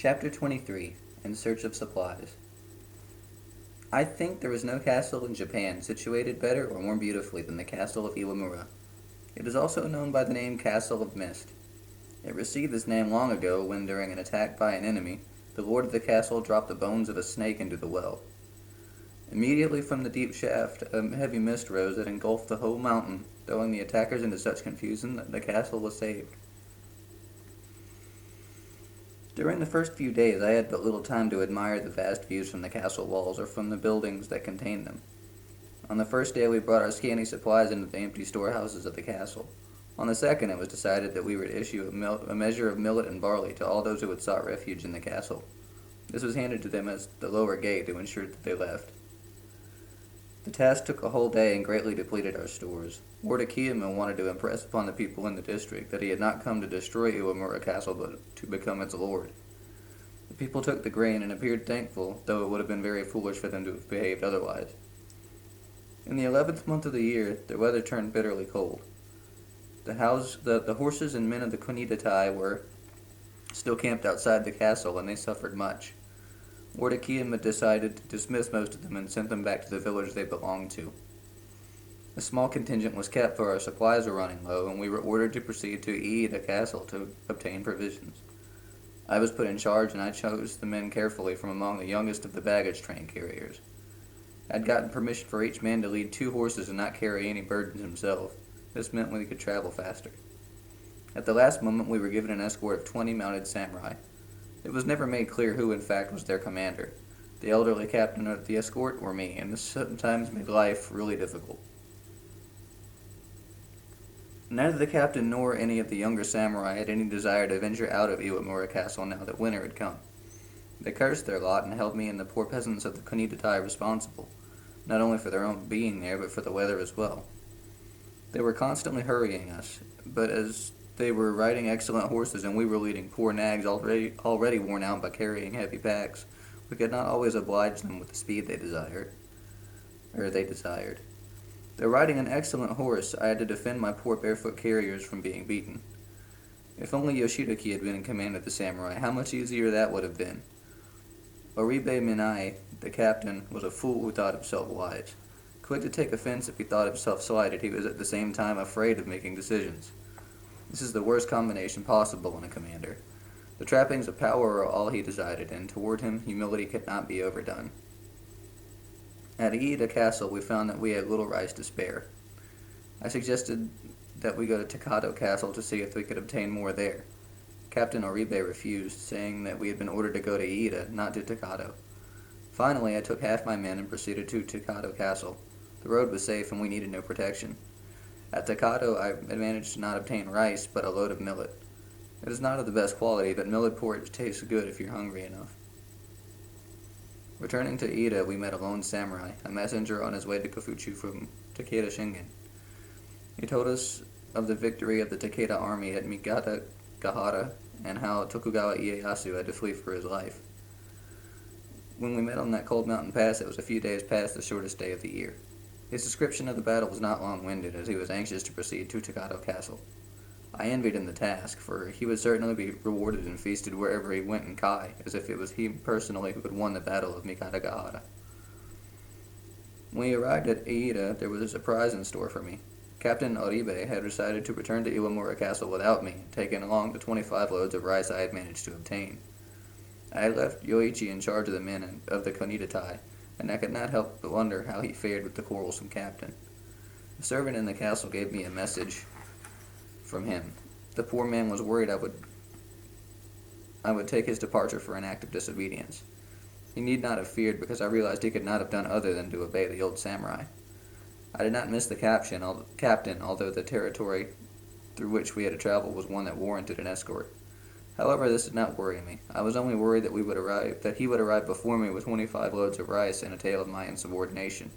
Chapter 23 In Search of Supplies. I think there is no castle in Japan situated better or more beautifully than the castle of Iwamura. It is also known by the name Castle of Mist. It received this name long ago when, during an attack by an enemy, the lord of the castle dropped the bones of a snake into the well. Immediately from the deep shaft, a heavy mist rose that engulfed the whole mountain, throwing the attackers into such confusion that the castle was saved. During the first few days I had but little time to admire the vast views from the castle walls or from the buildings that contained them. On the first day we brought our scanty supplies into the empty storehouses of the castle. On the second it was decided that we were to issue a measure of millet and barley to all those who had sought refuge in the castle. This was handed to them as the lower gate to ensure that they left. The task took a whole day and greatly depleted our stores. Lord Akiyama wanted to impress upon the people in the district that he had not come to destroy Iwamura Castle but to become its lord. The people took the grain and appeared thankful, though it would have been very foolish for them to have behaved otherwise. In the 11th month of the year, the weather turned bitterly cold. The horses and men of the Kunitatai were still camped outside the castle, and they suffered much. Lord Akiyama decided to dismiss most of them and sent them back to the village they belonged to. A small contingent was kept for our supplies were running low, and we were ordered to proceed to Iida Castle to obtain provisions. I was put in charge, and I chose the men carefully from among the youngest of the baggage train carriers. I had gotten permission for each man to lead 2 horses and not carry any burdens himself. This meant we could travel faster. At the last moment we were given an escort of 20 mounted samurai. It was never made clear who in fact was their commander, the elderly captain of the escort or me, and this sometimes made life really difficult. Neither the captain nor any of the younger samurai had any desire to venture out of Iwamura Castle now that winter had come. They cursed their lot and held me and the poor peasants of the Kunitatai responsible, not only for their own being there, but for the weather as well. They were constantly hurrying us, but as they were riding excellent horses and we were leading poor nags already worn out by carrying heavy packs, we could not always oblige them with the speed they desired. Though riding an excellent horse, I had to defend my poor barefoot carriers from being beaten. If only Yoshitaki had been in command of the samurai, how much easier that would have been. Oribe Minai, the captain, was a fool who thought himself wise. Quick to take offense if he thought himself slighted, he was at the same time afraid of making decisions. This is the worst combination possible in a commander. The trappings of power are all he desired, and toward him humility could not be overdone. At Iida Castle we found that we had little rice to spare. I suggested that we go to Takado Castle to see if we could obtain more there. Captain Oribe refused, saying that we had been ordered to go to Iida, not to Takado. Finally, I took half my men and proceeded to Takado Castle. The road was safe and we needed no protection. At Takado, I managed to not obtain rice, but a load of millet. It is not of the best quality, but millet porridge tastes good if you're hungry enough. Returning to Iida, we met a lone samurai, a messenger on his way to Kofuchi from Takeda Shingen. He told us of the victory of the Takeda army at Mikata-Gahara, and how Tokugawa Ieyasu had to flee for his life. When we met on that cold mountain pass, it was a few days past the shortest day of the year. His description of the battle was not long-winded, as he was anxious to proceed to Takado Castle. I envied him the task, for he would certainly be rewarded and feasted wherever he went in Kai, as if it was he personally who had won the battle of Mikata-Gahara. When we arrived at Iida, there was a surprise in store for me. Captain Oribe had decided to return to Iwamura Castle without me, taking along the 25 loads of rice I had managed to obtain. I had left Yoichi in charge of the men of the Kunitatai, and I could not help but wonder how he fared with the quarrelsome captain. A servant in the castle gave me a message from him. The poor man was worried I would take his departure for an act of disobedience. He need not have feared, because I realized he could not have done other than to obey the old samurai. I did not miss the captain, although the territory through which we had to travel was one that warranted an escort. However, this did not worry me. I was only worried that he would arrive before me with 25 loads of rice and a tale of my insubordination.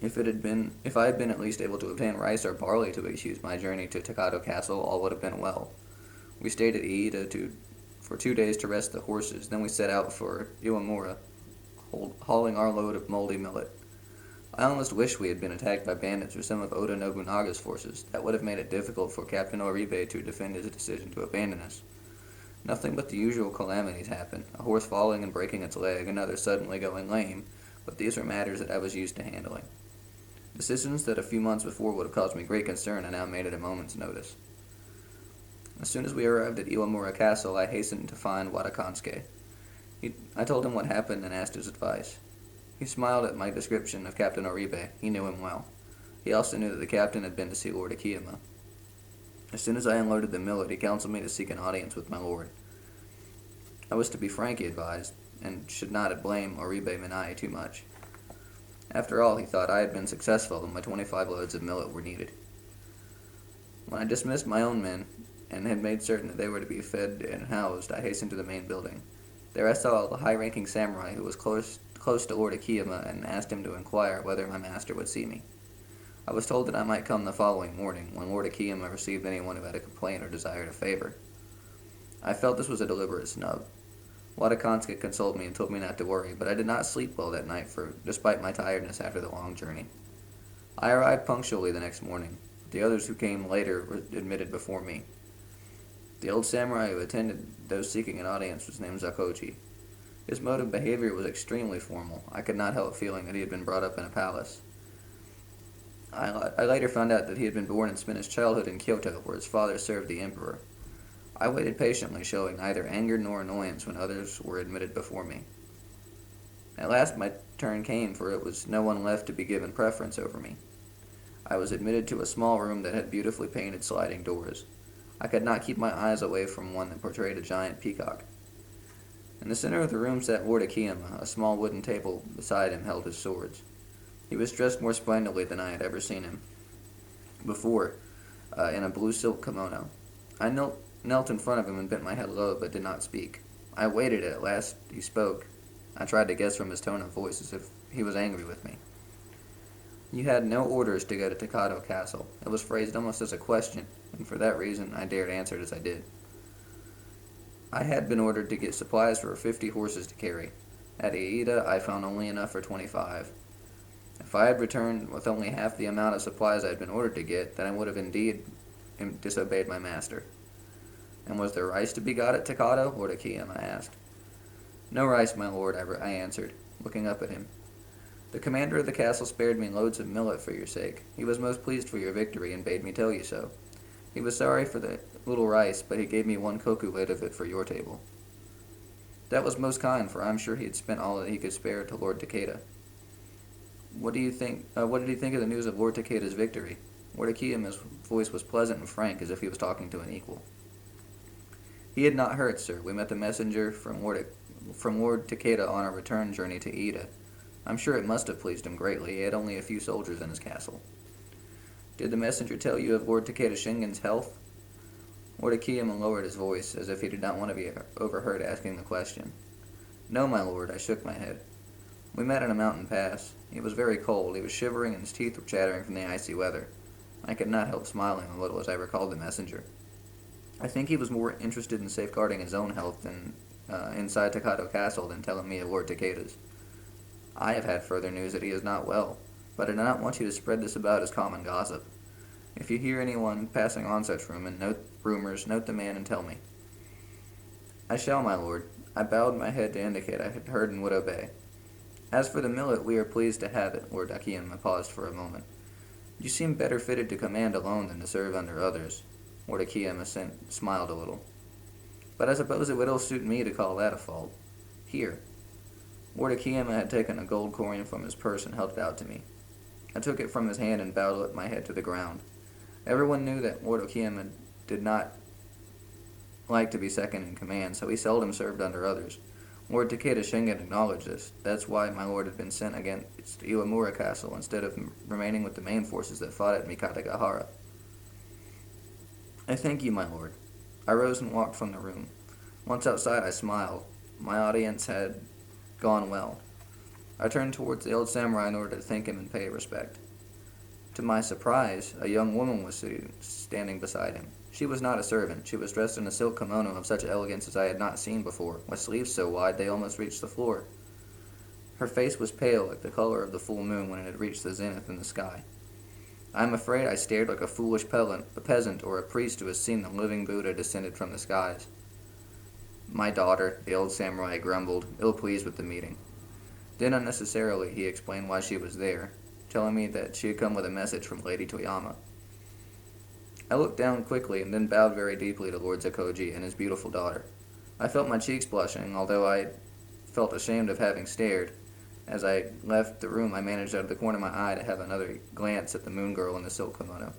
If I had been at least able to obtain rice or barley to excuse my journey to Takado Castle, all would have been well. We stayed at Iida for 2 days to rest the horses, then we set out for Iwamura, hauling our load of moldy millet. I almost wish we had been attacked by bandits or some of Oda Nobunaga's forces. That would have made it difficult for Captain Oribe to defend his decision to abandon us. Nothing but the usual calamities happened, a horse falling and breaking its leg, another suddenly going lame, but these were matters that I was used to handling. Decisions that a few months before would have caused me great concern I now made at a moment's notice. As soon as we arrived at Iwamura Castle, I hastened to find Watakansuke. I told him what happened and asked his advice. He smiled at my description of Captain Oribe. He knew him well. He also knew that the captain had been to see Lord Akiyama. As soon as I unloaded the millet, he counseled me to seek an audience with my lord. I was to be frank, he advised, and should not blame Oribe Minae too much. After all, he thought, I had been successful and my 25 loads of millet were needed. When I dismissed my own men and had made certain that they were to be fed and housed, I hastened to the main building. There I saw a high-ranking samurai who was close to Lord Akiyama and asked him to inquire whether my master would see me. I was told that I might come the following morning, when Lord Akiyama received anyone who had a complaint or desired a favor. I felt this was a deliberate snub. Watakansuke consoled me and told me not to worry, but I did not sleep well that night, despite my tiredness after the long journey. I arrived punctually the next morning. The others who came later were admitted before me. The old samurai who attended those seeking an audience was named Zakoji. His mode of behavior was extremely formal. I could not help feeling that he had been brought up in a palace. I later found out that he had been born and spent his childhood in Kyoto, where his father served the emperor. I waited patiently, showing neither anger nor annoyance when others were admitted before me. At last my turn came, for it was no one left to be given preference over me. I was admitted to a small room that had beautifully painted sliding doors. I could not keep my eyes away from one that portrayed a giant peacock. In the center of the room sat Lord Akiyama. A small wooden table beside him held his swords. He was dressed more splendidly than I had ever seen him before, in a blue silk kimono. I knelt in front of him and bent my head low, but did not speak. I waited. At last he spoke. I tried to guess from his tone of voice as if he was angry with me. You had no orders to go to Tokado Castle. It was phrased almost as a question, and for that reason I dared answer it as I did. I had been ordered to get supplies for 50 horses to carry. At Aida I found only enough for 25. If I had returned with only half the amount of supplies I had been ordered to get, then I would have indeed disobeyed my master. And was there rice to be got at Tokado? Lord Akiyama asked. No rice, my lord, I answered, looking up at him. The commander of the castle spared me loads of millet for your sake. He was most pleased for your victory and bade me tell you so. He was sorry for the little rice, but he gave me 1 koku weight of it for your table. That was most kind, for I am sure he had spent all that he could spare to Lord Takeda. What did he think of the news of Lord Takeda's victory? Lord Akiyama's voice was pleasant and frank, as if he was talking to an equal. He had not heard, sir. We met the messenger from Lord Takeda on our return journey to Ida. I'm sure it must have pleased him greatly. He had only a few soldiers in his castle. Did the messenger tell you of Lord Takeda Shingen's health? Lord Akiyama lowered his voice, as if he did not want to be overheard asking the question. No, my lord, I shook my head. We met in a mountain pass. It was very cold. He was shivering and his teeth were chattering from the icy weather. I could not help smiling a little as I recalled the messenger. I think he was more interested in safeguarding his own health than inside Tokado Castle than telling me of Lord Takeda's. I have had further news that he is not well, but I do not want you to spread this about as common gossip. If you hear anyone passing on such rumors, note the man and tell me. I shall, my lord. I bowed my head to indicate I had heard and would obey. As for the millet, we are pleased to have it. Lord Akiyama paused for a moment. You seem better fitted to command alone than to serve under others. Lord Akiyama smiled a little. But I suppose it would ill suit me to call that a fault. Here. Lord Akiyama had taken a gold coin from his purse and held it out to me. I took it from his hand and bowed my head to the ground. Everyone knew that Lord Akiyama did not like to be second in command, so he seldom served under others. Lord Takeda Shingen acknowledged this. That's why my lord had been sent against Iwamura Castle instead of remaining with the main forces that fought at Mikatagahara. I thank you, my lord. I rose and walked from the room. Once outside, I smiled. My audience had gone well. I turned towards the old samurai in order to thank him and pay respect. To my surprise, a young woman was standing beside him. She was not a servant. She was dressed in a silk kimono of such elegance as I had not seen before, with sleeves so wide they almost reached the floor. Her face was pale, like the color of the full moon when it had reached the zenith in the sky. I am afraid I stared like a foolish peasant or a priest who has seen the living Buddha descended from the skies. My daughter, the old samurai grumbled, ill-pleased with the meeting. Then unnecessarily he explained why she was there, telling me that she had come with a message from Lady Toyama. I looked down quickly and then bowed very deeply to Lord Zakoji and his beautiful daughter. I felt my cheeks blushing, although I felt ashamed of having stared. As I left the room, I managed out of the corner of my eye to have another glance at the moon girl in the silk kimono.